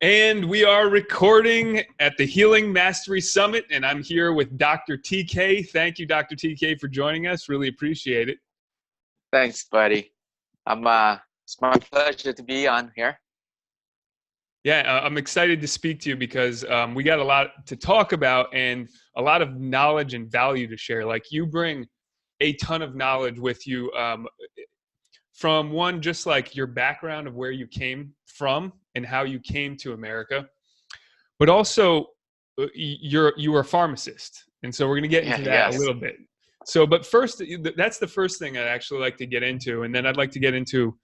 And we are recording at the Healing Mastery Summit, and I'm here with Dr. TK. Thank you, Dr. TK, for joining us. Really appreciate it. Thanks, buddy. It's my pleasure to be on here. Yeah, I'm excited to speak to you because we got a lot to talk about and a lot of knowledge and value to share. Like, you bring a ton of knowledge with you from one, just like your background of where you came from and how you came to America, but also you were a pharmacist, and so we're going to get into that a Yes. little bit. So, but first, that's the first thing I'd actually like to get into, and then I'd like to get into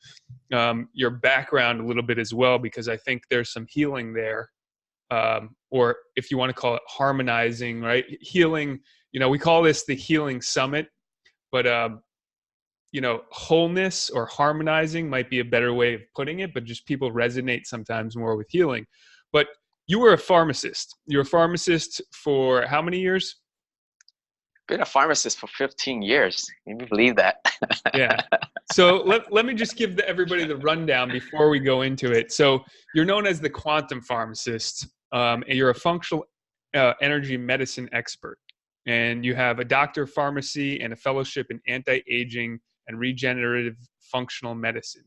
your background a little bit as well, because I think there's some healing there, or if you want to call it harmonizing, right? Healing. We call this the Healing Summit, but wholeness or harmonizing might be a better way of putting it, but just people resonate sometimes more with healing. But you were a pharmacist. You were a pharmacist for how many years? Been a pharmacist for 15 years. Can you believe that? Yeah. So let me just give everybody the rundown before we go into it. So you're known as the quantum pharmacist, and you're a functional energy medicine expert. And you have a doctor of pharmacy and a fellowship in anti-aging and regenerative functional medicine.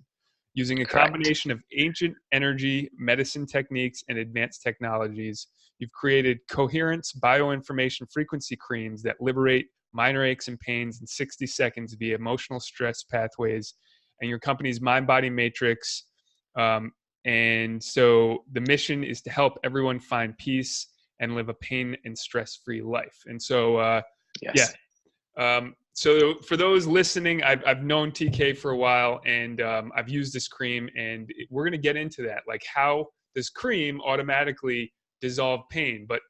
Using a Correct. combination of ancient energy medicine techniques and advanced technologies, you've created coherence bioinformation frequency creams that liberate minor aches and pains in 60 seconds via emotional stress pathways, and your company's mind-body matrix. And so the mission is to help everyone find peace and live a pain and stress-free life. And so, Yes. so for those listening, I've known TK for a while, and I've used this cream, and we're going to get into that. Like, how does cream automatically dissolve pain? But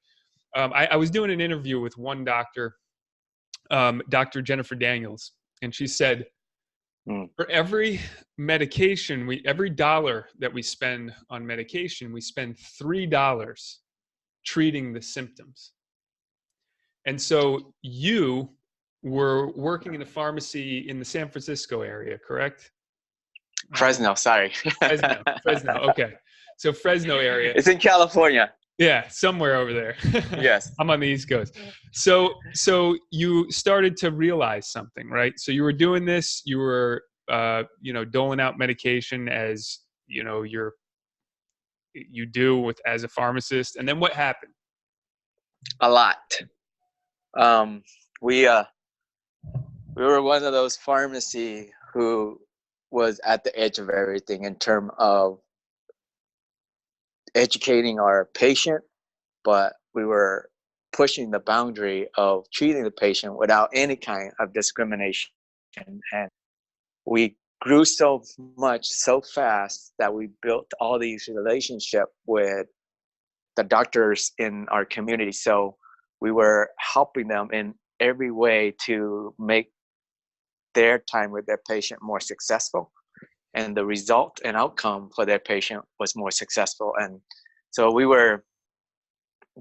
I was doing an interview with one doctor, Dr. Jennifer Daniels, and she said, for every medication, every dollar that we spend on medication, we spend $3 treating the symptoms. And so you were working in a pharmacy in the San Francisco area, correct? Fresno, sorry. Fresno. Okay. So Fresno area. It's in California. Yeah, somewhere over there. Yes. I'm on the East Coast. So you started to realize something, right? So you were doing this, you were doling out medication as, you do as a pharmacist. And then what happened? A lot. We were one of those pharmacy who was at the edge of everything in terms of educating our patient, but we were pushing the boundary of treating the patient without any kind of discrimination. And we grew so much so fast that we built all these relationships with the doctors in our community. So we were helping them in every way to make their time with their patient more successful, and the result and outcome for their patient was more successful. And so we were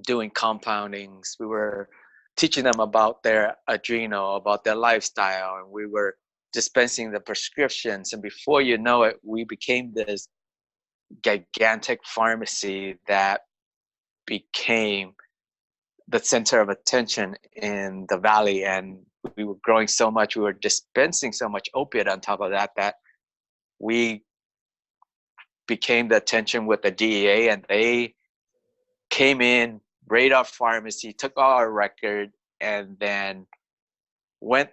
doing compoundings, we were teaching them about their adrenal, about their lifestyle, and we were dispensing the prescriptions. And before you know it, we became this gigantic pharmacy that became the center of attention in the valley. And we were growing so much, we were dispensing so much opiate on top of that, that we became the attention with the DEA, and they came in, raided our pharmacy, took all our record, and then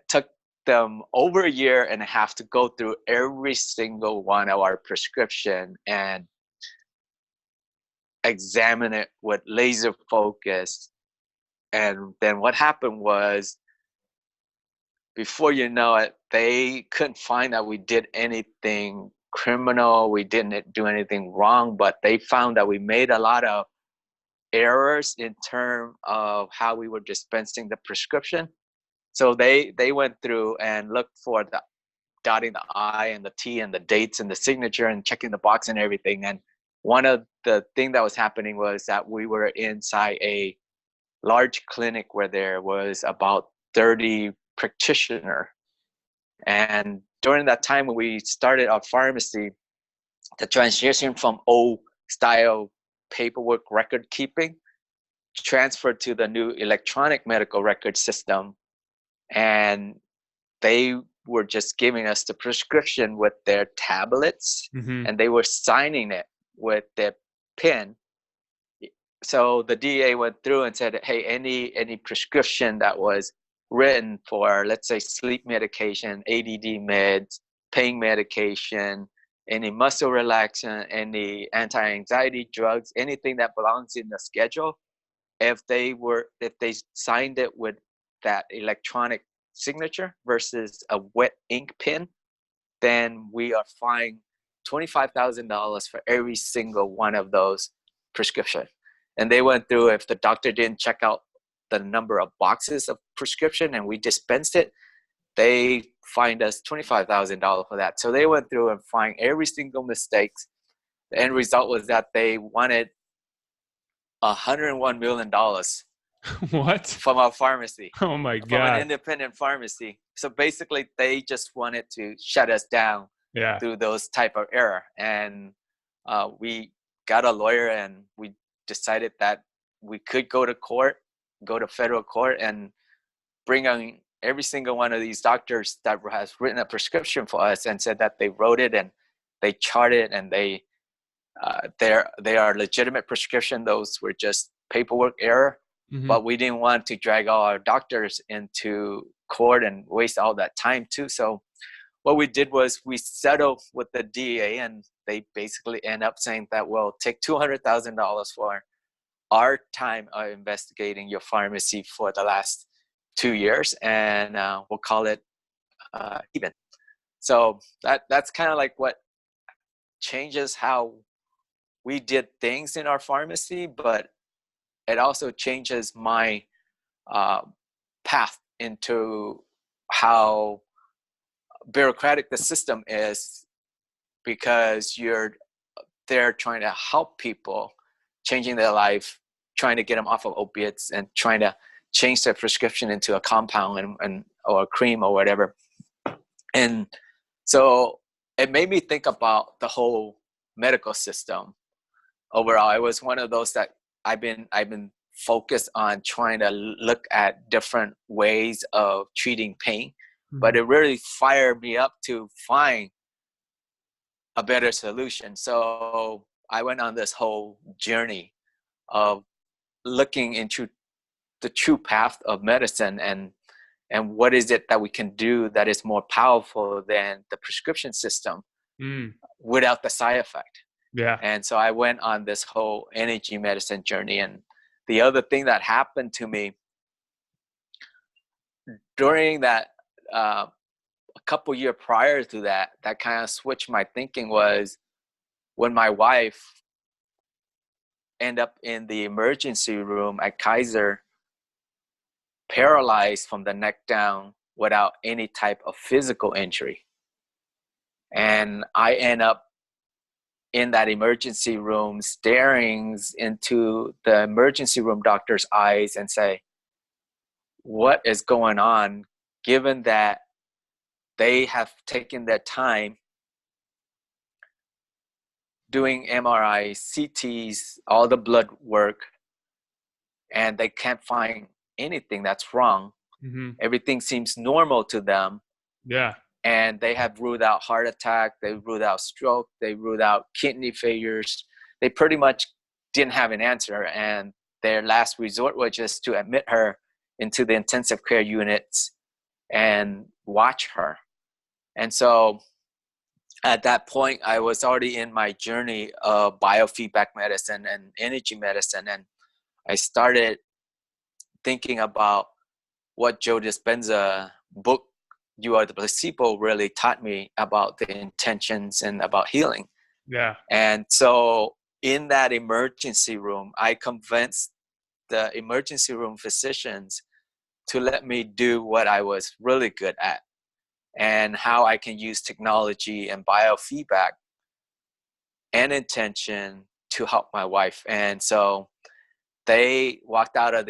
took them over a year and a half to go through every single one of our prescription and examine it with laser focus. And then what happened was, before you know it, they couldn't find that we did anything criminal, we didn't do anything wrong, but they found that we made a lot of errors in terms of how we were dispensing the prescription. So they went through and looked for the dotting the I and the T and the dates and the signature and checking the box and everything. And one of the things that was happening was that we were inside a large clinic where there was about 30 practitioners. And during that time when we started our pharmacy, the transition from old style paperwork record keeping, transferred to the new electronic medical record system, and they were just giving us the prescription with their tablets, Mm-hmm. and they were signing it with their pen. So the DEA went through and said, hey, any prescription that was written for, let's say, sleep medication, ADD meds, pain medication, any muscle relaxant, any anti-anxiety drugs, anything that belongs in the schedule, if they signed it with that electronic signature versus a wet ink pen, then we are fined $25,000 for every single one of those prescriptions. And they went through, if the doctor didn't check out the number of boxes of prescription and we dispensed it, they fined us $25,000 for that. So they went through and fined every single mistake. The end result was that they wanted $101 million What? from our pharmacy, Oh my from an God. independent pharmacy. So basically, they just wanted to shut us down Yeah. through those type of error. And we got a lawyer, and we decided that we could go to federal court, and bring on every single one of these doctors that has written a prescription for us and said that they wrote it and they charted and they are legitimate prescription. Those were just paperwork error. Mm-hmm. But we didn't want to drag all our doctors into court and waste all that time too. So what we did was we settled with the DEA, and they basically end up saying that we'll take $200,000 for our time of investigating your pharmacy for the last 2 years, and we'll call it even. So that's kind of like what changes how we did things in our pharmacy, but it also changes my path into how bureaucratic the system is, because you're there trying to help people, changing their life, trying to get them off of opiates and trying to change their prescription into a compound and or a cream or whatever. And so it made me think about the whole medical system overall. It was one of those that I've been focused on trying to look at different ways of treating pain, mm-hmm. but it really fired me up to find a better solution. So I went on this whole journey of looking into the true path of medicine, and what is it that we can do that is more powerful than the prescription system without the side effect. Yeah. And so I went on this whole energy medicine journey. And the other thing that happened to me during that, a couple years prior to that kind of switched my thinking, was when my wife ended up in the emergency room at Kaiser, paralyzed from the neck down without any type of physical injury. And I end up in that emergency room staring into the emergency room doctor's eyes and say, what is going on, given that they have taken their time doing MRIs, CTs, all the blood work, and they can't find anything that's wrong. Mm-hmm. Everything seems normal to them. Yeah. And they have ruled out heart attack, they ruled out stroke, they ruled out kidney failures. They pretty much didn't have an answer, and their last resort was just to admit her into the intensive care units and watch her. And so at that point, I was already in my journey of biofeedback medicine and energy medicine, and I started thinking about what Joe Dispenza book, You Are the Placebo, really taught me about the intentions and about healing. Yeah. And so in that emergency room, I convinced the emergency room physicians to let me do what I was really good at, and how I can use technology and biofeedback and intention to help my wife. And so they walked out of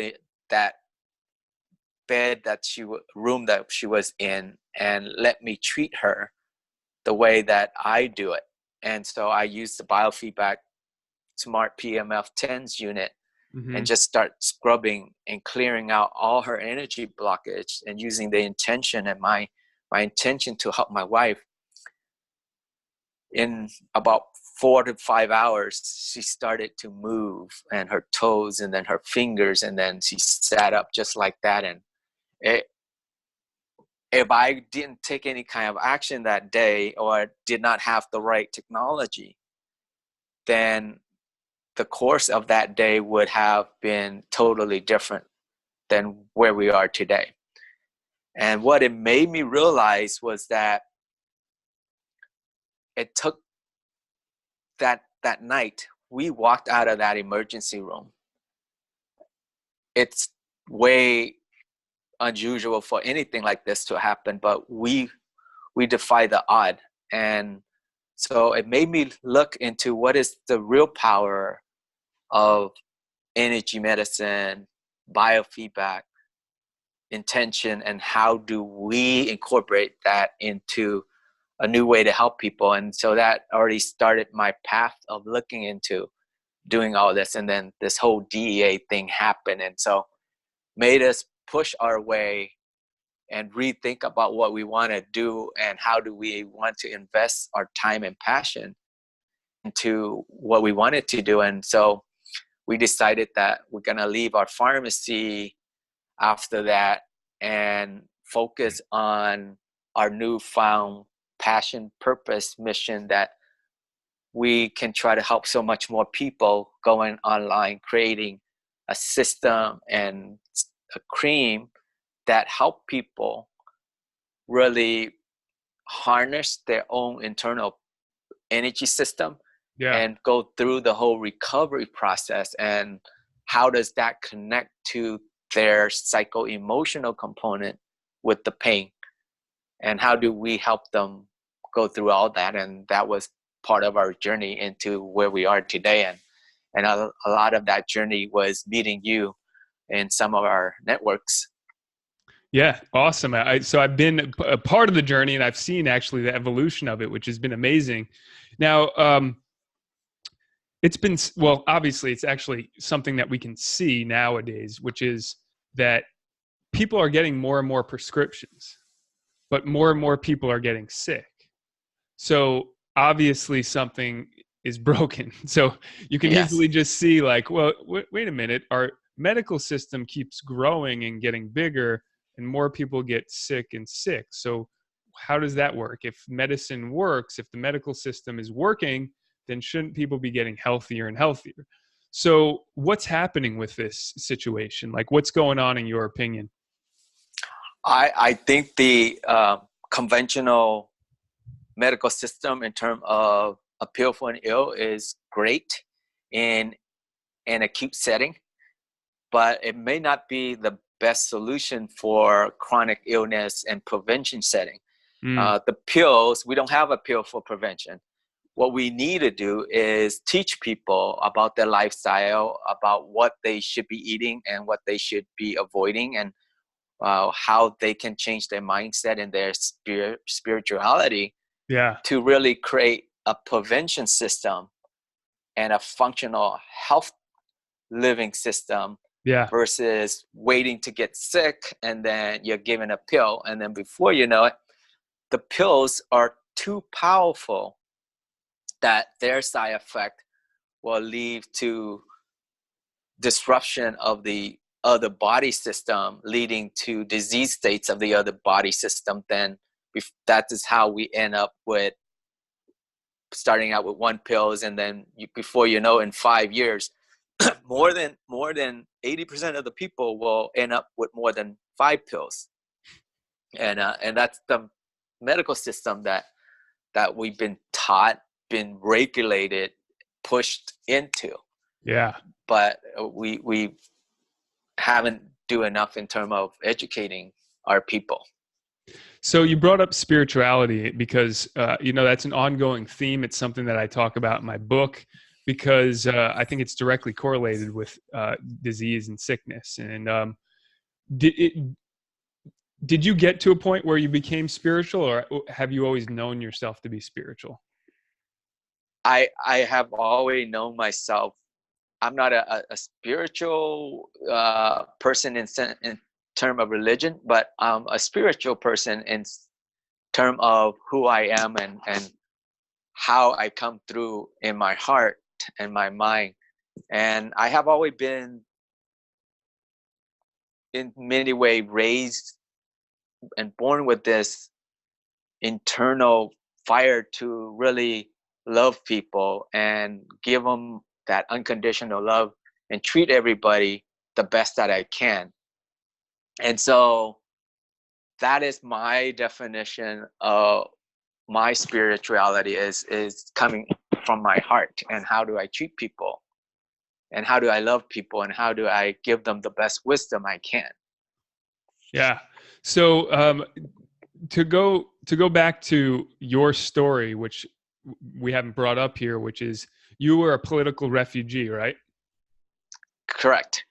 that bed, room that she was in, and let me treat her the way that I do it. And so I used the biofeedback smart PMF TENS unit Mm-hmm. and just start scrubbing and clearing out all her energy blockage and using the intention and my intention to help my wife. In about 4 to 5 hours, she started to move, and her toes and then her fingers, and then she sat up just like that. And it, if I didn't take any kind of action that day or did not have the right technology, then the course of that day would have been totally different than where we are today. And what it made me realize was that it took that night we walked out of that emergency room. It's way unusual for anything like this to happen, but we defy the odd. And so it made me look into what is the real power of energy medicine, biofeedback, intention, and how do we incorporate that into a new way to help people. And so that already started my path of looking into doing all this. And then this whole DEA thing happened, and so made us push our way and rethink about what we want to do and how do we want to invest our time and passion into what we wanted to do. And so we decided that we're going to leave our pharmacy after that and focus on our newfound passion, purpose, mission, that we can try to help so much more people going online, creating a system and a cream that help people really harness their own internal energy system. Yeah. And go through the whole recovery process. And how does that connect to their psycho-emotional component with the pain? And how do we help them go through all that? And that was part of our journey into where we are today. And a lot of that journey was meeting you in some of our networks. Yeah, awesome. So I've been a part of the journey, and I've seen actually the evolution of it, which has been amazing. Now, it's been, well, obviously it's actually something that we can see nowadays, which is that people are getting more and more prescriptions, but more and more people are getting sick. So obviously something is broken. So you can Yes. easily just see like, well, wait a minute, our medical system keeps growing and getting bigger and more people get sick and sick. So how does that work? If medicine works, if the medical system is working, then shouldn't people be getting healthier and healthier? So what's happening with this situation? Like, what's going on in your opinion? I think the conventional medical system in terms of a pill for an ill is great in an acute setting, but it may not be the best solution for chronic illness and prevention setting. Mm, The pills, we don't have a pill for prevention. What we need to do is teach people about their lifestyle, about what they should be eating and what they should be avoiding, and how they can change their mindset and their spirituality yeah. to really create a prevention system and a functional health living system, Yeah. versus waiting to get sick and then you're given a pill, and then before you know it, the pills are too powerful that their side effect will lead to disruption of the other body system, leading to disease states of the other body system. Then that is how we end up with starting out with one pills, and then before you know, in 5 years, more than 80% of the people will end up with more than 5 pills. And that's the medical system that we've been taught, been regulated, pushed into. Yeah. But we haven't do enough in terms of educating our people. So you brought up spirituality because, that's an ongoing theme. It's something that I talk about in my book because I think it's directly correlated with disease and sickness. And did it, did you get to a point where you became spiritual, or have you always known yourself to be spiritual? I have always known myself. I'm not a spiritual person in term of religion, but I'm a spiritual person in term of who I am and how I come through in my heart and my mind. And I have always been in many ways raised and born with this internal fire to really love people and give them that unconditional love and treat everybody the best that I can. And so that is my definition of my spirituality is coming from my heart, and how do I treat people, and how do I love people, and how do I give them the best wisdom I can. Yeah. So to go back to your story, which we haven't brought up here, which is you were a political refugee, right? Correct.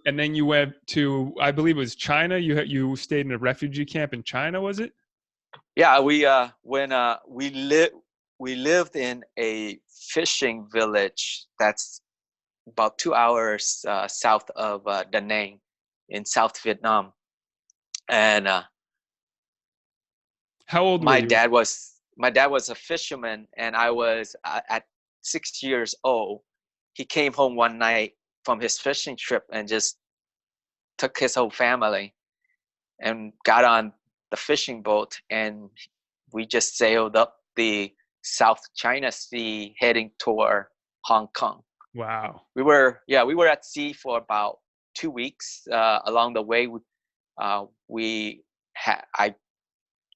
And then you went to, I believe it was China. You stayed in a refugee camp in China, was it? Yeah, we lived in a fishing village that's about 2 hours south of Da Nang in South Vietnam. And How old were you? my dad was a fisherman, and I was at 6 years old. He came home one night from his fishing trip and just took his whole family and got on the fishing boat, and we just sailed up the South China Sea heading toward Hong Kong. Wow. We were at sea for about 2 weeks. Along the way, we had I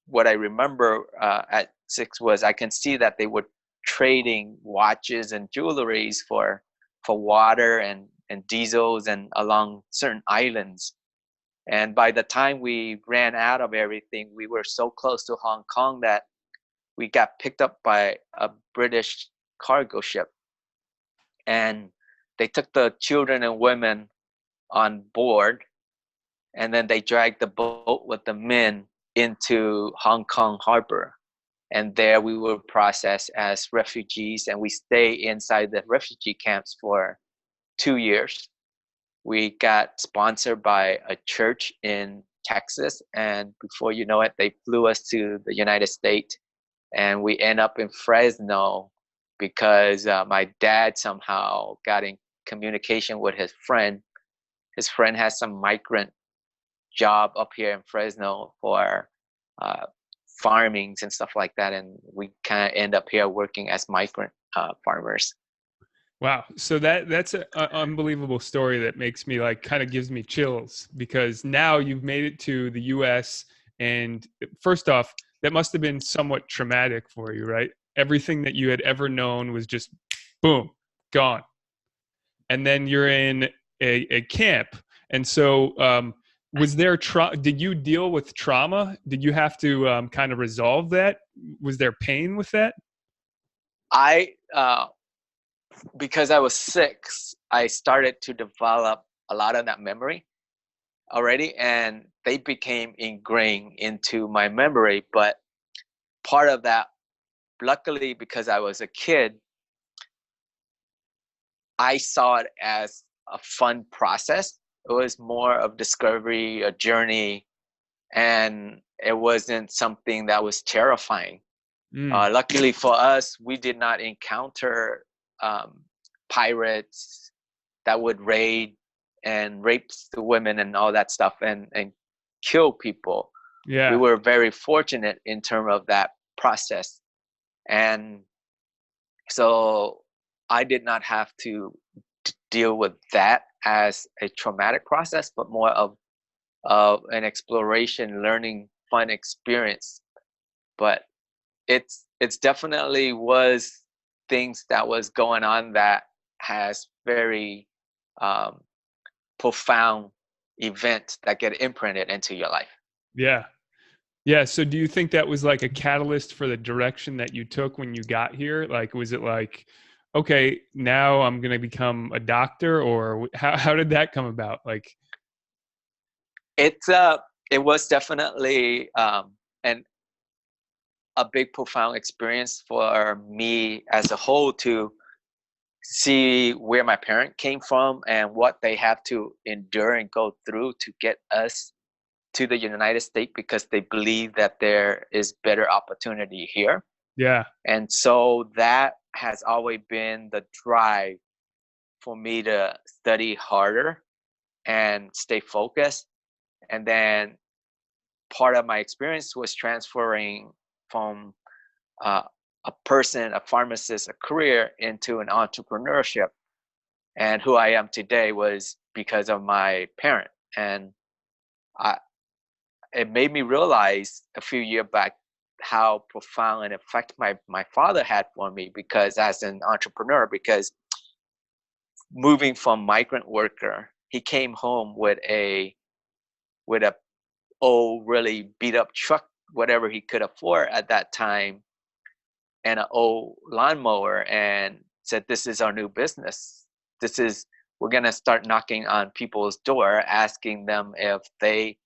what I remember at six was I can see that they were trading watches and jewelries for water and diesels and along certain islands. And by the time we ran out of everything, we were so close to Hong Kong that we got picked up by a British cargo ship. And they took the children and women on board, and then they dragged the boat with the men into Hong Kong harbor. And there we were processed as refugees, and we stayed inside the refugee camps for 2 years. We got sponsored by a church in Texas, and before you know it, they flew us to the United States, and we end up in Fresno because my dad somehow got in communication with his friend. His friend has some migrant job up here in Fresno for uh, farmings and stuff like that, and we kind of end up here working as migrant farmers. Wow. So that's an unbelievable story that makes me like kind of gives me chills because now you've made it to the US, and first off, that must have been somewhat traumatic for you, right? Everything that you had ever known was just boom, gone. And then you're in a camp. And so was there did you deal with trauma? Did you have to kind of resolve that? Was there pain with that? I Because I was 6, I started to develop a lot of that memory already, and they became ingrained into my memory. But part of that, luckily, because I was a kid, I saw it as a fun process. It was more of discovery, a journey, and it wasn't something that was terrifying. Mm, Luckily for us, we did not encounter um, pirates that would raid and rape the women and all that stuff and kill people. We yeah. were very fortunate in terms of that process. And so I did not have to deal with that as a traumatic process, but more of an exploration, learning, fun experience. But it's definitely was things that was going on that has very um, profound event that get imprinted into your life. Yeah. Yeah. So do you think that was like a catalyst for the direction that you took when you got here? Like, was it like, okay, now I'm going to become a doctor, or how did that come about? Like, It's it was definitely an a big profound experience for me as a whole to see where my parent came from and what they have to endure and go through to get us to the United States, because they believe that there is better opportunity here. Yeah. And so that has always been the drive for me to study harder and stay focused. And then part of my experience was transferring from uh, a person, a pharmacist, a career into an entrepreneurship. And who I am today was because of my parent. And I, it made me realize a few years back how profound an effect my father had for me, because as an entrepreneur, because moving from migrant worker, he came home with a old really beat up truck, whatever he could afford at that time, and an old lawnmower, and said, "This is our new business. This is We're gonna start knocking on people's door, asking them if they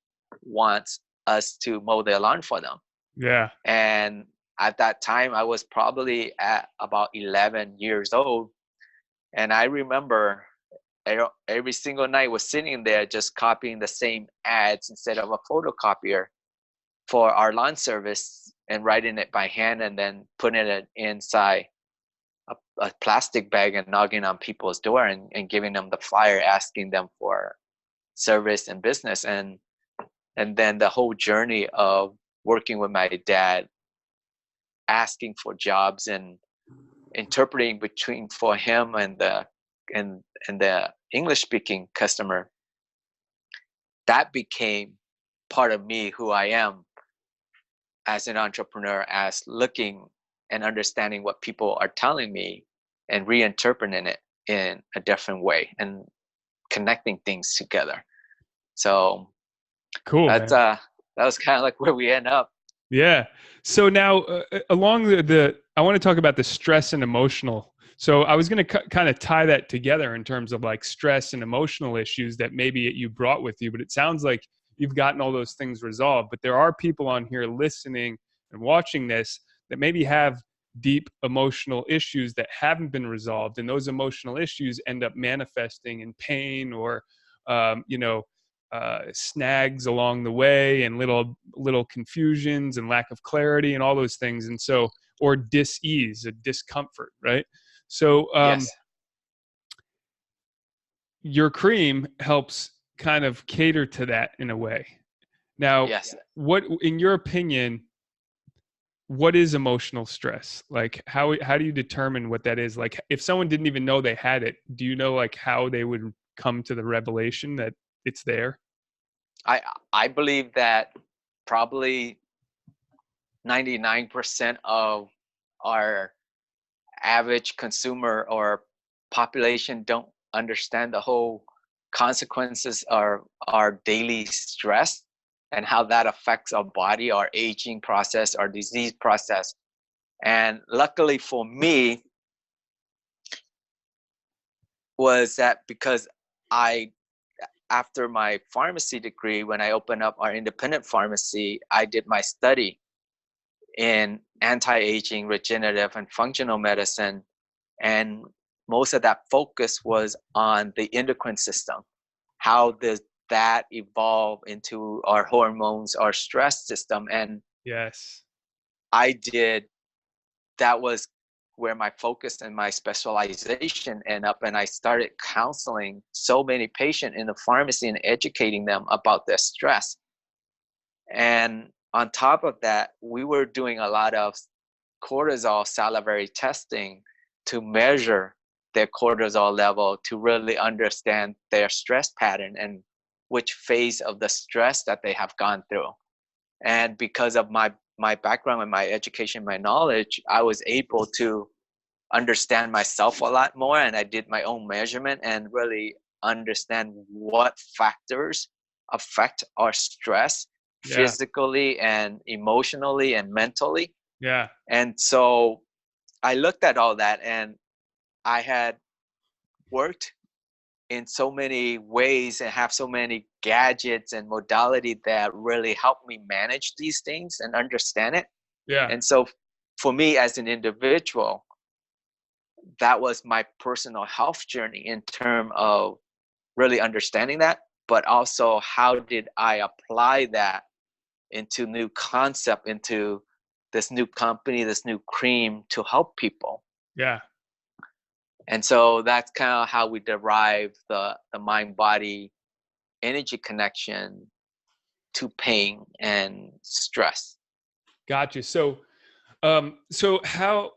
want us to mow their lawn for them." Yeah. And at that time, I was probably at about 11 years old, and I remember every single night was sitting there just copying the same ads instead of a photocopier for our lawn service, and writing it by hand and then putting it inside a plastic bag and knocking on people's door, and giving them the flyer asking them for service and business. And then the whole journey of working with my dad, asking for jobs and interpreting between for him and the English speaking customer, that became part of me, who I am as an entrepreneur, as looking and understanding what people are telling me and reinterpreting it in a different way and connecting things together. So Cool, that's man. that was kind of like where we end up. Yeah. So now, along I want to talk about the stress and emotional. So I was going to kind of tie that together in terms of like stress and emotional issues that maybe you brought with you, but it sounds like you've gotten all those things resolved. But there are people on here listening and watching this that maybe have deep emotional issues that haven't been resolved, and those emotional issues end up manifesting in pain or, you know, snags along the way, and little confusions and lack of clarity and all those things, and so, or dis-ease, a discomfort, right? So Yes. your cream helps kind of cater to that in a way. Now, Yes. what, in your opinion, what is emotional stress? Like, how do you determine what that is? Like, if someone didn't even know they had it, do you know like how they would come to the revelation that it's there? I believe that probably 99% of our average consumer or population don't understand the whole consequences of our daily stress and how that affects our body, our aging process, our disease process. And luckily for me was that because I after my pharmacy degree, when I opened up our independent pharmacy, I did my study in anti-aging, regenerative, and functional medicine. And most of that focus was on the endocrine system. How does that evolve into our hormones, our stress system? And Yes. I did, that was where my focus and my specialization end up. And I started counseling so many patients in the pharmacy and educating them about their stress. And on top of that, we were doing a lot of cortisol salivary testing to measure their cortisol level, to really understand their stress pattern and which phase of the stress that they have gone through. And because of my background and my education, my knowledge, I was able to understand myself a lot more, and I did my own measurement and really understand what factors affect our stress Yeah. physically and emotionally and mentally. Yeah. And so I looked at all that, and I had worked in so many ways and have so many gadgets and modality that really helped me manage these things and understand it. Yeah. And so for me as an individual, that was my personal health journey in terms of really understanding that, but also how did I apply that into new concept, into this new company, this new cream to help people. Yeah. And so that's kind of how we derive the mind body energy connection to pain and stress. Gotcha. So, so how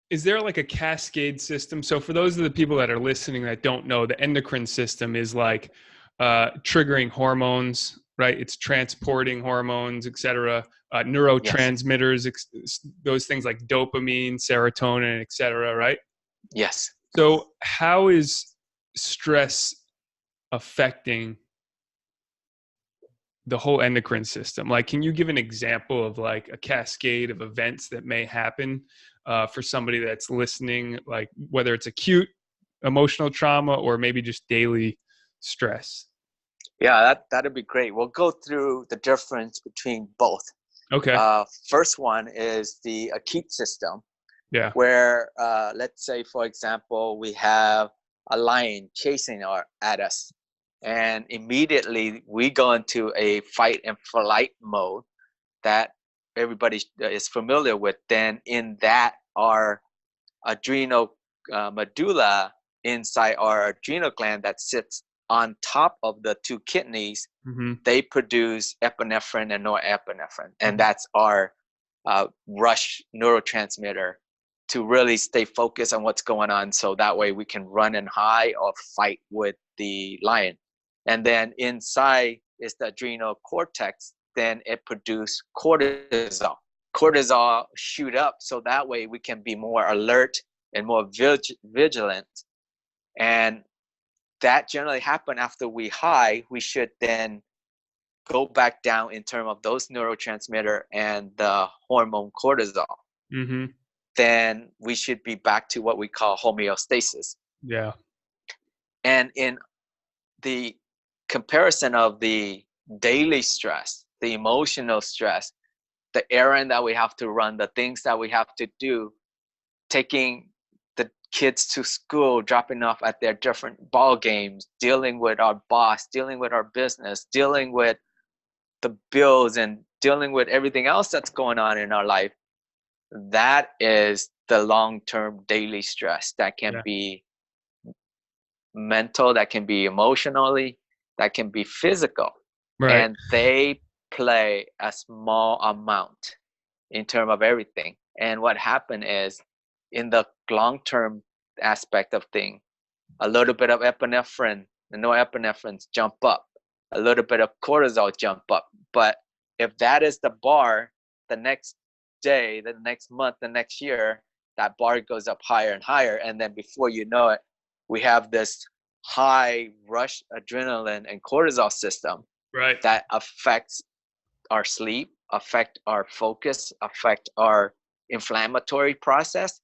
is there like a cascade system? So for those of the people that are listening that don't know, the endocrine system is like triggering hormones, right? It's transporting hormones, et cetera, Yes. neurotransmitters, those things like dopamine, serotonin, et cetera, right? Yes. So how is stress affecting the whole endocrine system? Like, can you give an example of like a cascade of events that may happen for somebody that's listening, like whether it's acute emotional trauma or maybe just daily stress? Yeah, that'd be great. We'll go through the difference between both. Okay. First one is the acute system, Yeah. where let's say, for example, we have a lion chasing at us, and immediately we go into a fight and flight mode that everybody is familiar with. Then in that, our adrenal medulla inside our adrenal gland that sits on top of the two kidneys, Mm-hmm. they produce epinephrine and norepinephrine, and Mm-hmm. that's our rush neurotransmitter to really stay focused on what's going on, so that way we can run and hide or fight with the lion. And then inside is the adrenal cortex, then it produces cortisol shoot up, so that way we can be more alert and more vigilant. And that generally happen after we high. We should then go back down in terms of those neurotransmitter and the hormone cortisol. Mm-hmm. Then we should be back to what we call homeostasis. Yeah. And in the comparison of the daily stress, the emotional stress, the errand that we have to run, the things that we have to do, taking the kids to school, dropping off at their different ball games, dealing with our boss, dealing with our business, dealing with the bills, and dealing with everything else that's going on in our life. That is the long-term daily stress that can Yeah. be mental, that can be emotionally, that can be physical. Right. And they play a small amount in terms of everything. And what happened is, in the long-term aspect of thing, a little bit of epinephrine, the norepinephrine jump up, a little bit of cortisol jump up. But if that is the bar, the next day, the next month, the next year, that bar goes up higher and higher. And then before you know it, we have this high rush adrenaline and cortisol system Right. that affects our sleep, affect our focus, affect our inflammatory process.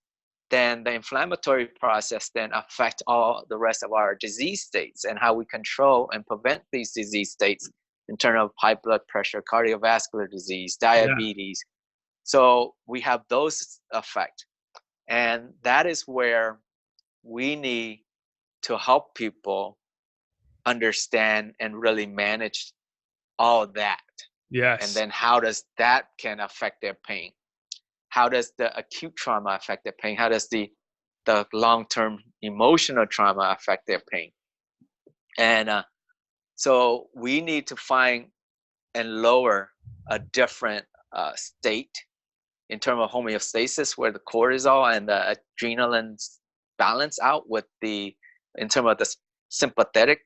Then the inflammatory process then affect all the rest of our disease states, and how we control and prevent these disease states in terms of high blood pressure, cardiovascular disease, Yeah. diabetes. So we have those effect. And that is where we need to help people understand and really manage all that. And Yes. then how does that can affect their pain? How does the acute trauma affect their pain? How does the long-term emotional trauma affect their pain? And so we need to find and lower a different state in terms of homeostasis, where the cortisol and the adrenaline balance out with the in terms of the sympathetic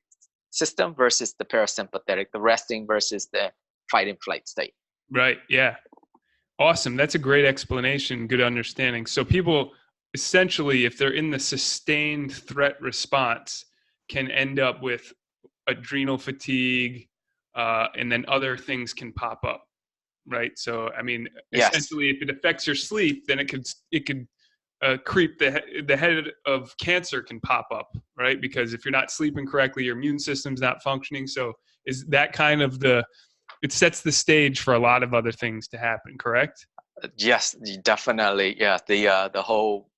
system versus the parasympathetic, the resting versus the fight and flight state. Right. Yeah. Awesome. That's a great explanation. Good understanding. So people essentially, if they're in the sustained threat response, can end up with adrenal fatigue, and then other things can pop up. Right. So, I mean, Yes. essentially, if it affects your sleep, then it could creep the head of cancer can pop up, right? Because if you're not sleeping correctly, your immune system's not functioning. So, is that kind of it sets the stage for a lot of other things to happen, correct? Yes, definitely. Yeah, the whole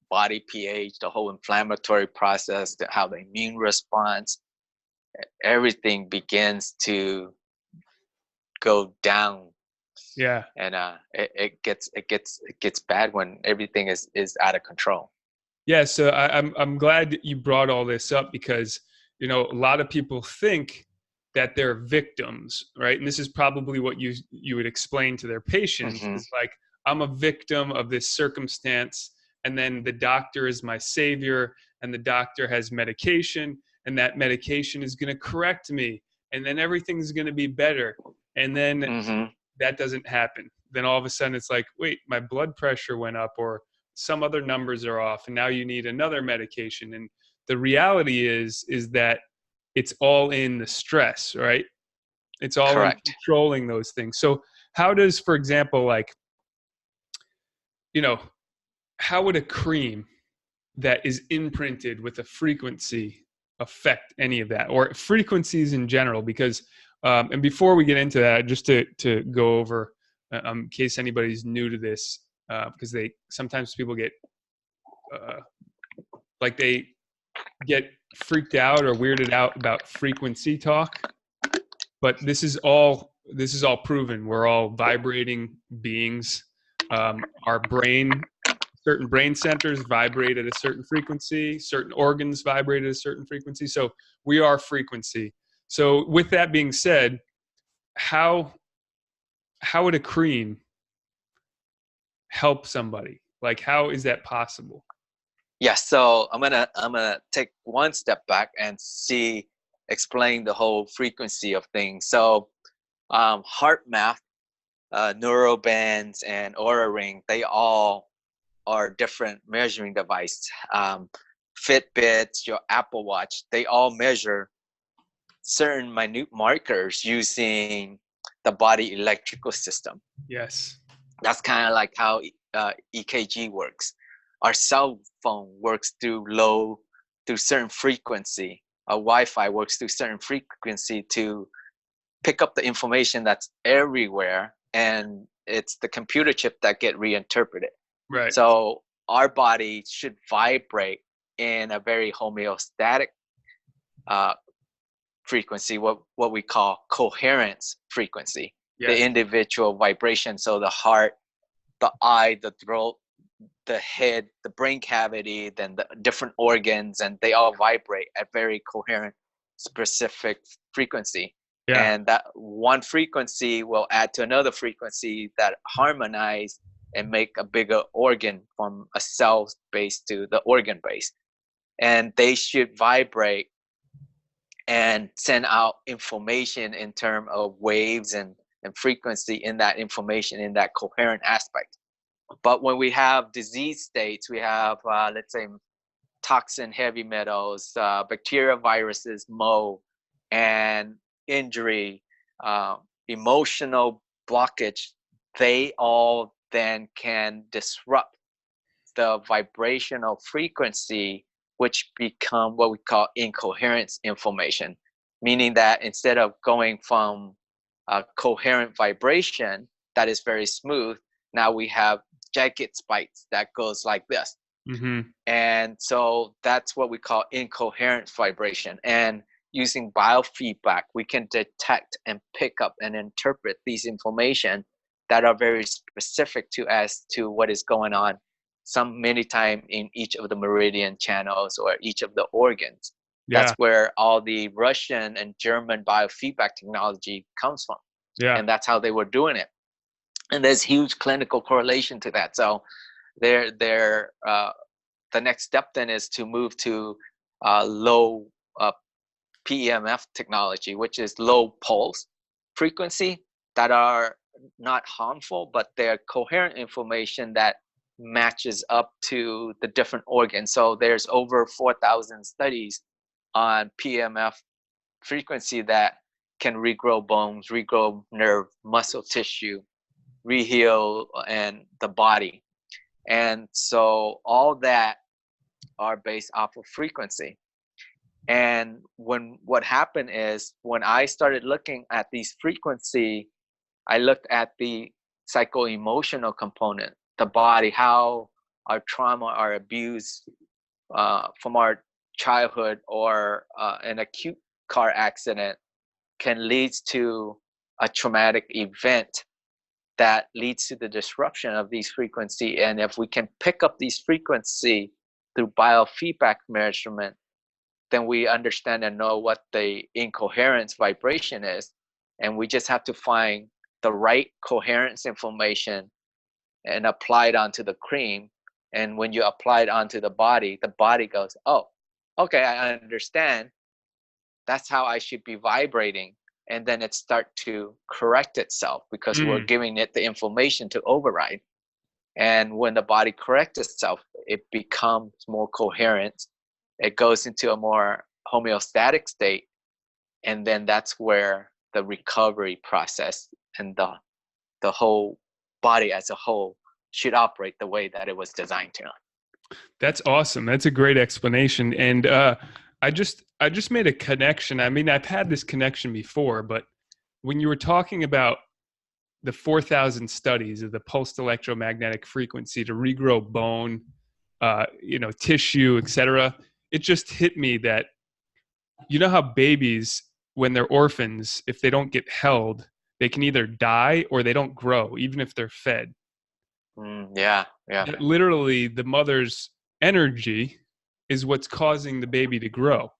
body pH, the whole inflammatory process, how the immune response, everything begins to go down. Yeah. And it gets bad when everything is out of control. Yeah, so I'm glad that you brought all this up because a lot of people think that they're victims, right? And this is probably what you would explain to their patients Hmm. is like, I'm a victim of this circumstance, and then the doctor is my savior, and the doctor has medication, and that medication is going to correct me, and then everything's going to be better, and then Hmm. that doesn't happen. Then all of a sudden it's like, wait, my blood pressure went up, or some other numbers are off, and now you need another medication. And the reality is that it's all in the stress, right? It's all in Correct. controlling those things. So how does, for example, like, you know, how would a cream that is imprinted with a frequency affect any of that, or frequencies in general? Because and before we get into that, just to go over, in case anybody's new to this, because they sometimes people get uh, like they get freaked out or weirded out about frequency talk, but this is all proven. We're all vibrating beings. Our brain, certain brain centers vibrate at a certain frequency, certain organs vibrate at a certain frequency, so we are frequency. So with that being said, how would a cream help somebody? Like, how is that possible? Yeah, so I'm gonna take one step back and explain the whole frequency of things. So heart math, neurobands, and aura ring, they all are different measuring device. Fitbits, your Apple Watch, they all measure certain minute markers using the body electrical system. Yes. That's kind of like how EKG works. Our cell phone works through certain frequency. Our Wi-Fi works through certain frequency to pick up the information that's everywhere, and it's the computer chip that get reinterpreted. Right. So our body should vibrate in a very homeostatic uh, frequency, what we call coherence frequency, the Yes. individual vibration. So the heart, the eye, the throat, the head, the brain cavity, then the different organs, and they all vibrate at very coherent, specific frequency. Yeah. And that one frequency will add to another frequency that harmonize and make a bigger organ from a cell base to the organ base. And they should vibrate and send out information in terms of waves and frequency in that information in that coherent aspect. But when we have disease states, we have, let's say, toxin, heavy metals, bacteria, viruses, mold, and injury, uh, emotional blockage, they all then can disrupt the vibrational frequency, which become what we call incoherence information, meaning that instead of going from a coherent vibration that is very smooth, now we have jagged spikes that goes like this. Mm-hmm. And so that's what we call incoherent vibration. And using biofeedback, we can detect and pick up and interpret these information that are very specific to as to what is going on many time in each of the meridian channels or each of the organs. That's Yeah. where all the Russian and German biofeedback technology comes from. Yeah. And that's how they were doing it. And there's huge clinical correlation to that. So they're the next step then is to move to low PEMF technology, which is low pulse frequency that are not harmful, but they're coherent information that matches up to the different organs. So there's over 4,000 studies on PEMF frequency that can regrow bones, regrow nerve, muscle tissue, reheal and the body. And so all that are based off of frequency. And what happened is when I started looking at these frequency, I looked at the psycho-emotional component, the body, how our trauma, our abuse from our childhood or an acute car accident can lead to a traumatic event that leads to the disruption of these frequency. And if we can pick up these frequency through biofeedback measurement, then we understand and know what the incoherence vibration is. And we just have to find the right coherence information and apply it onto the cream. And when you apply it onto the body goes, oh, okay, I understand. That's how I should be vibrating. And then it start to correct itself because we're Mm. giving it the information to override. And when the body corrects itself, it becomes more coherent. It goes into a more homeostatic state. And then that's where the recovery process and the whole body as a whole should operate the way that it was designed to. That's awesome. That's a great explanation. And I just made a connection. I mean, I've had this connection before, but when you were talking about the 4,000 studies of the pulsed electromagnetic frequency to regrow bone, tissue, etc., it just hit me that you know how babies, when they're orphans, if they don't get held, they can either die or they don't grow, even if they're fed. Yeah, yeah. That literally the mother's energy is what's causing the baby to grow.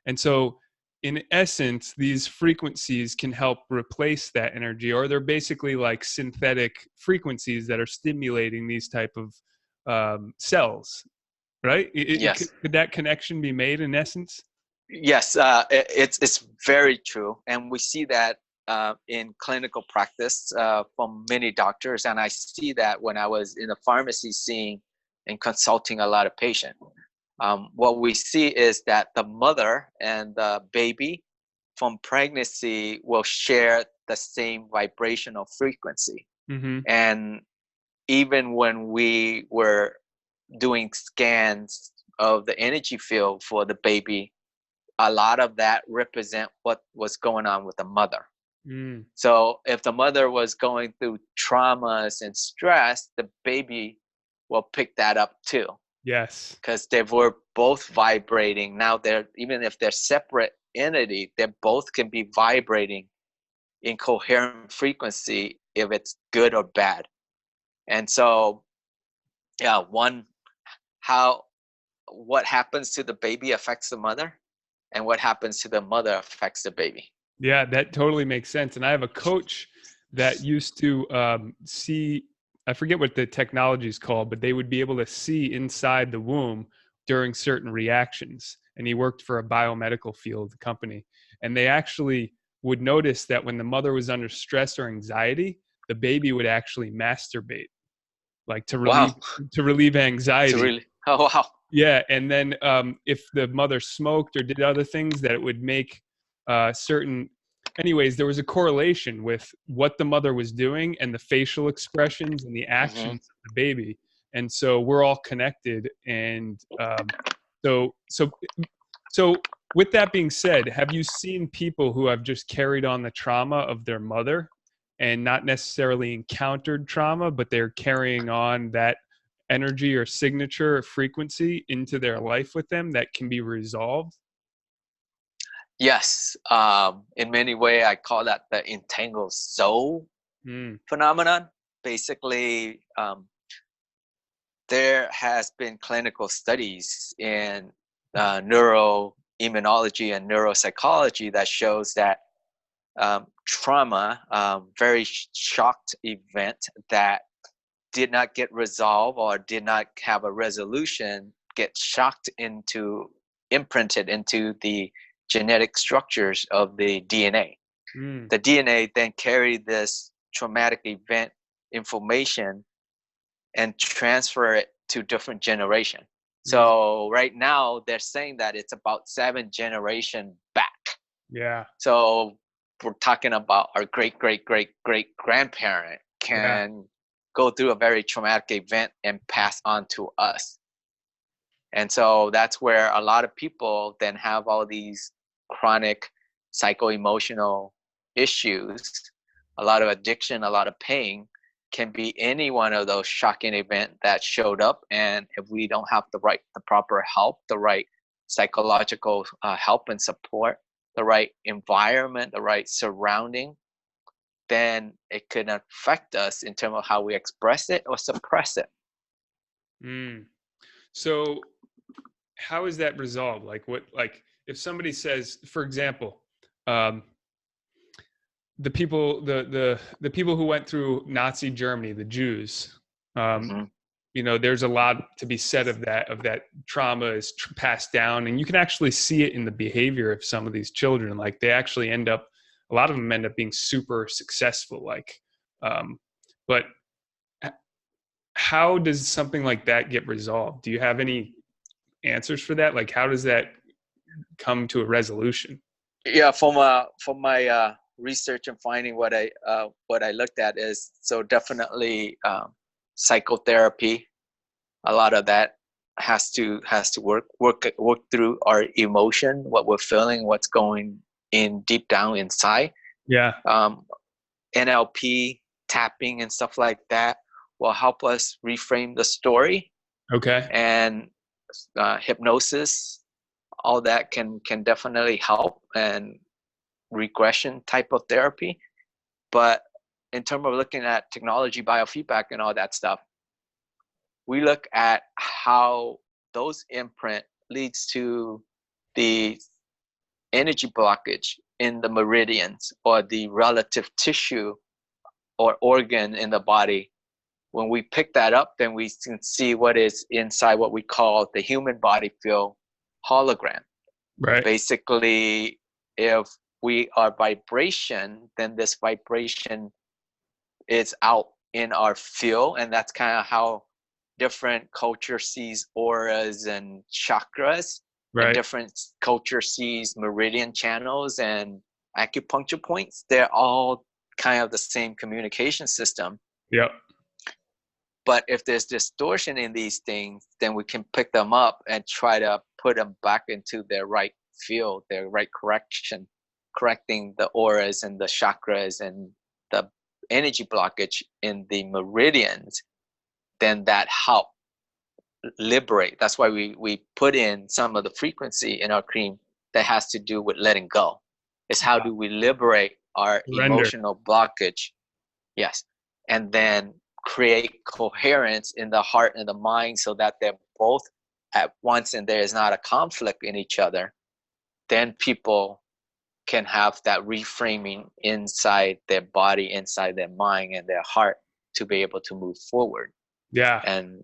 And so, in essence, these frequencies can help replace that energy, or they're basically like synthetic frequencies that are stimulating these type of cells, right? Yes. Could that connection be made in essence? Yes, it's very true, and we see that in clinical practice from many doctors, and I see that when I was in the pharmacy seeing and consulting a lot of patients. What we see is that the mother and the baby from pregnancy will share the same vibrational frequency, Mm-hmm. and even when we were doing scans of the energy field for the baby, a lot of that represent what was going on with the mother. Mm. So if the mother was going through traumas and stress, the baby will pick that up too, Yes. because they were both vibrating. Now they're, even if they're separate entity, they both can be vibrating in coherent frequency if it's good or bad. And so, yeah, how what happens to the baby affects the mother, and what happens to the mother affects the baby. Yeah, that totally makes sense. And I have a coach that used to see, I forget what the technology is called, but they would be able to see inside the womb during certain reactions. And he worked for a biomedical field company. And they actually would notice that when the mother was under stress or anxiety, the baby would actually masturbate, like Wow, to relieve it's anxiety. really, oh wow. Yeah, and then if the mother smoked or did other things, that it would make certain. Anyways, there was a correlation with what the mother was doing and the facial expressions and the Hmm. actions of the baby, and so we're all connected. And so, so, so, with that being said, have you seen people who have just carried on the trauma of their mother and not necessarily encountered trauma, but they're carrying on that energy or signature or frequency into their life with them that can be resolved? Yes, in many way, I call that the entangled soul Mm. phenomenon. Basically, there has been clinical studies in neuroimmunology and neuropsychology that shows that trauma, very shocked event that did not get resolved or did not have a resolution, get shocked into, imprinted into the genetic structures of the DNA. Mm. The DNA then carried this traumatic event information and transfer it to different generation. Mm. So right now they're saying that it's about 7 generation back. Yeah. So we're talking about our great great great great grandparent Yeah. can go through a very traumatic event and pass on to us. And so that's where a lot of people then have all these chronic psycho-emotional issues, a lot of addiction, a lot of pain, can be any one of those shocking events that showed up. And if we don't have the proper help, the right psychological help and support, the right environment, the right surrounding, then it can affect us in terms of how we express it or suppress it. So how is that resolved? Like if somebody says, for example, the people who went through Nazi Germany, the Jews, there's a lot to be said of that trauma is passed down, and you can actually see it in the behavior of some of these children. Like they actually a lot of them end up being super successful. But how does something like that get resolved? Do you have any answers for that? Like, how does that come to a resolution? Yeah, from my research and finding, what I looked at is, so definitely psychotherapy. A lot of that has to work through our emotion, what we're feeling, what's going in deep down inside. Yeah. NLP, tapping and stuff like that will help us reframe the story. Okay. And hypnosis, all that can definitely help, and regression type of therapy. But in terms of looking at technology, biofeedback, and all that stuff, we look at how those imprint leads to the energy blockage in the meridians or the relative tissue or organ in the body. When we pick that up, then we can see what is inside what we call the human body field hologram. Right. Basically, if we are vibration, then this vibration is out in our field, and that's kind of how different culture sees auras and chakras. Right. And different culture sees meridian channels and acupuncture points. They're all kind of the same communication system. Yep. But if there's distortion in these things, then we can pick them up and try to put them back into their right field, their right correcting the auras and the chakras and the energy blockage in the meridians. Then that help liberate. That's why we put in some of the frequency in our cream that has to do with letting go. It's how do we liberate our emotional blockage? Yes. And then create coherence in the heart and the mind, so that they're both at once and there is not a conflict in each other. Then people can have that reframing inside their body, inside their mind and their heart, to be able to move forward. Yeah. And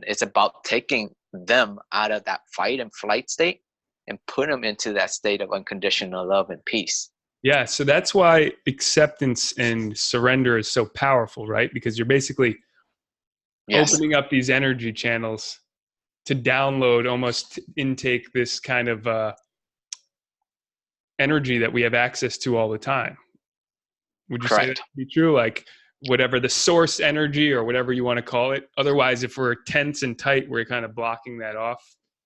it's about taking them out of that fight and flight state and put them into that state of unconditional love and peace. Yeah. So that's why acceptance and surrender is so powerful, right? Because you're basically opening up these energy channels to download, almost intake this kind of energy that we have access to all the time. Would you say that to be true? Like whatever the source energy or whatever you want to call it. Otherwise, if we're tense and tight, we're kind of blocking that off.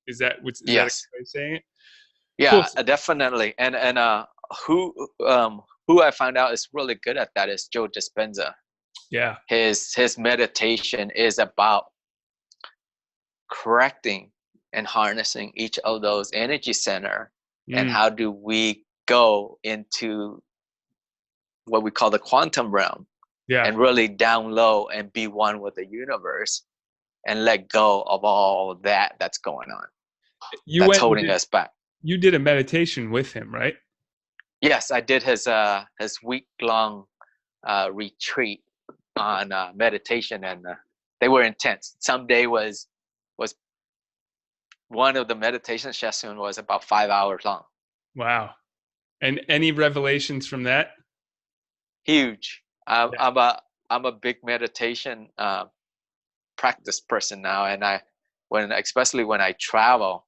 Is that a good way of saying it? Yeah, cool. Definitely. And who I found out is really good at that is Joe Dispenza. Yeah. His meditation is about correcting and harnessing each of those energy center. And how do we go into what we call the quantum realm, and really down low and be one with the universe and let go of all that's going on. That's holding us back. You did a meditation with him, right? Yes, I did his week-long retreat on meditation, and they were intense. Some day was one of the meditation sessions was about 5 hours long. Wow. And any revelations from that? Huge. I'm a big meditation practice person now, and especially when I travel,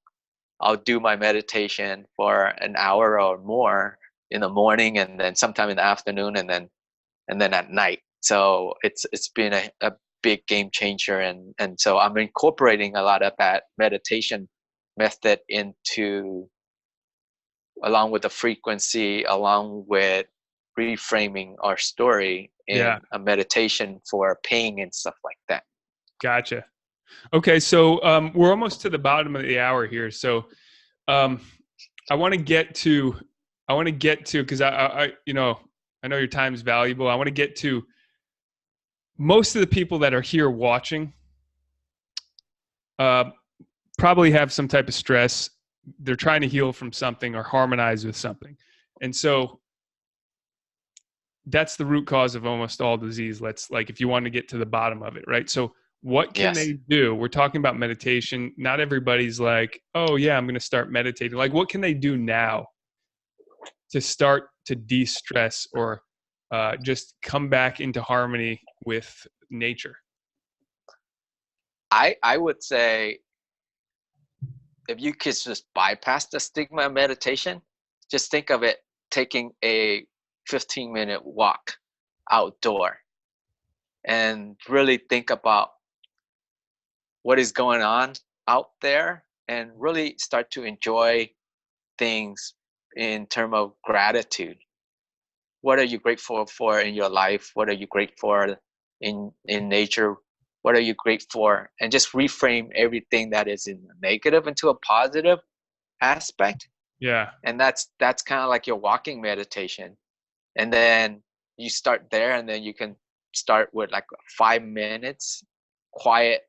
I'll do my meditation for an hour or more in the morning, and then sometime in the afternoon, and then at night. So it's been a big game changer, and so I'm incorporating a lot of that meditation method along with the frequency, along with reframing our story Yeah. in a meditation for pain and stuff like that. Gotcha. Okay. So we're almost to the bottom of the hour here. So um, I want to get to, because I know your time is valuable. I want to get to most of the people that are here watching probably have some type of stress. They're trying to heal from something or harmonize with something. And so that's the root cause of almost all disease. If you want to get to the bottom of it, right? So what can Yes. they do? We're talking about meditation. Not everybody's like, oh yeah, I'm going to start meditating. Like, what can they do now to start to de-stress or just come back into harmony with nature? I would say if you could just bypass the stigma of meditation, just think of it taking a 15-minute walk outdoor and really think about what is going on out there and really start to enjoy things in terms of gratitude. What are you grateful for in your life? What are you grateful for in nature? What are you grateful for? And just reframe everything that is in the negative into a positive aspect. Yeah. And that's kind of like your walking meditation. And then you start there, and then you can start with like 5 minutes quiet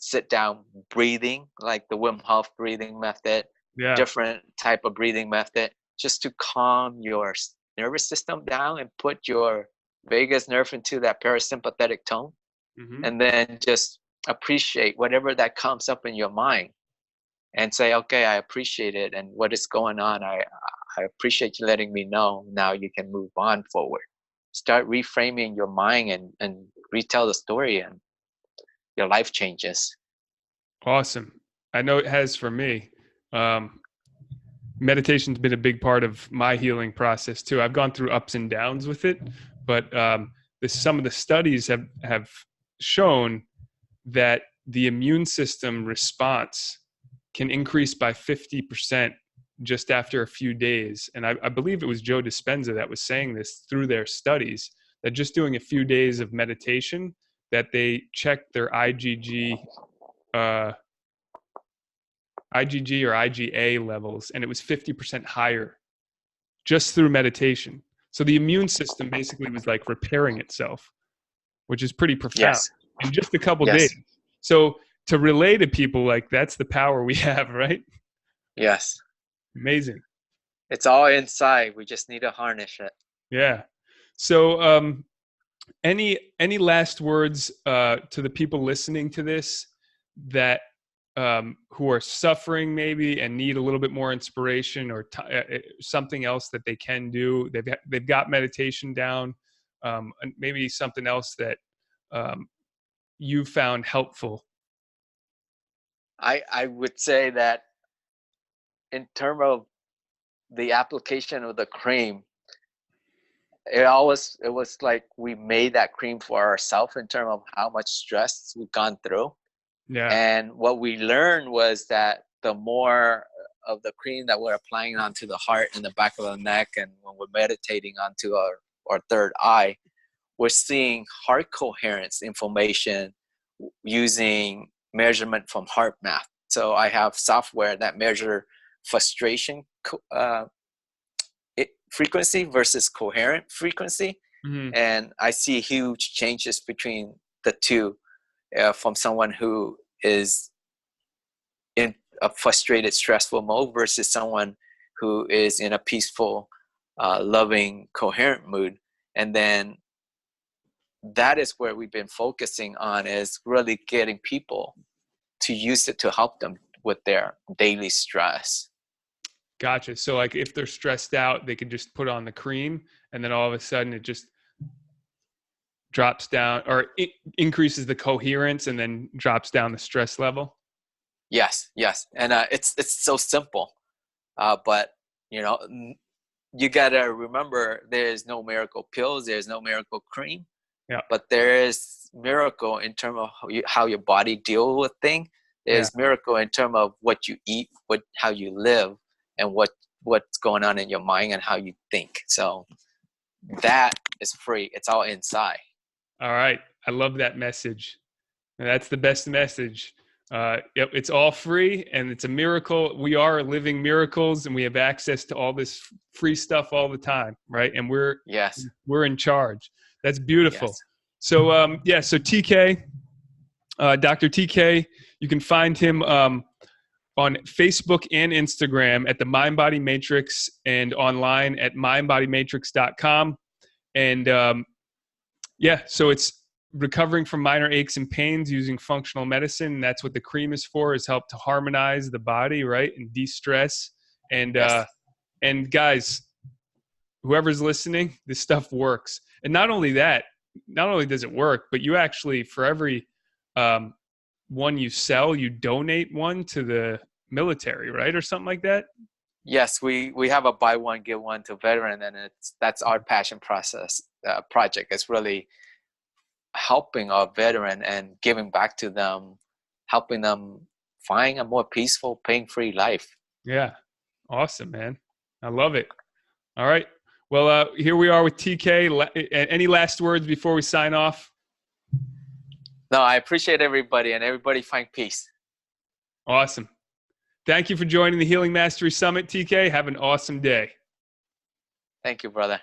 sit down breathing, like the Wim Hof breathing method, Yeah. different type of breathing method, just to calm your nervous system down and put your vagus nerve into that parasympathetic tone. Mm-hmm. And then just appreciate whatever that comes up in your mind and say, okay, I appreciate it. And what is going on? I appreciate you letting me know. Now you can move on forward. Start reframing your mind and retell the story, and your life changes. Awesome. I know it has for me. Meditation's been a big part of my healing process too. I've gone through ups and downs with it, but some of the studies have shown that the immune system response can increase by 50% just after a few days. And I believe it was Joe Dispenza that was saying this through their studies, that just doing a few days of meditation, that they checked their IgG or IgA levels, and it was 50% higher just through meditation. So the immune system basically was like repairing itself, which is pretty profound Yes. in just a couple Yes. days. So to relay to people, like, that's the power we have, right? Yes. Amazing. It's all inside. We just need to harness it. Yeah. So any last words to the people listening to this that who are suffering maybe and need a little bit more inspiration or something else that they can do? They've got meditation down, and maybe something else that you found helpful. I would say that in terms of the application of the cream, it was like we made that cream for ourselves in terms of how much stress we've gone through. Yeah. And what we learned was that the more of the cream that we're applying onto the heart and the back of the neck, and when we're meditating onto our third eye, we're seeing heart coherence information using measurement from heart math. So I have software that measure frustration frequency versus coherent frequency. Mm-hmm. And I see huge changes between the two from someone who is in a frustrated, stressful mode versus someone who is in a peaceful, loving, coherent mood. And then that is where we've been focusing on, is really getting people to use it to help them with their daily stress. Gotcha. So like if they're stressed out, they can just put on the cream, and then all of a sudden it just drops down, or it increases the coherence and then drops down the stress level. Yes. And it's so simple. But you gotta remember, there's no miracle pills, there's no miracle cream. Yeah. But there is miracle in terms of how your body deals with things. Yeah. There's miracle in terms of what you eat, how you live, and what's going on in your mind and how you think. So that is free. It's all inside. All right. I love that message. And that's the best message. Yep, it's all free and it's a miracle. We are living miracles and we have access to all this free stuff all the time, right? And Yes. we're in charge. That's beautiful. Yes. So so TK, Dr. TK, you can find him on Facebook and Instagram at the Mind Body Matrix and online at mindbodymatrix.com. And so it's recovering from minor aches and pains using functional medicine. That's what the cream is for, is help to harmonize the body, right? And de-stress. And, Yes. and guys, whoever's listening, this stuff works. And not only that, not only does it work, but you actually, for every one you sell, you donate one to the military, right? Or something like that. Yes, we have a buy one get one to veteran, and that's our passion project. It's really helping our veteran and giving back to them, helping them find a more peaceful, pain-free life. Yeah, awesome, man. I love it. All right. Well, here we are with TK. Any last words before we sign off? No, I appreciate everybody, and everybody find peace. Awesome. Thank you for joining the Healing Mastery Summit, TK. Have an awesome day. Thank you, brother.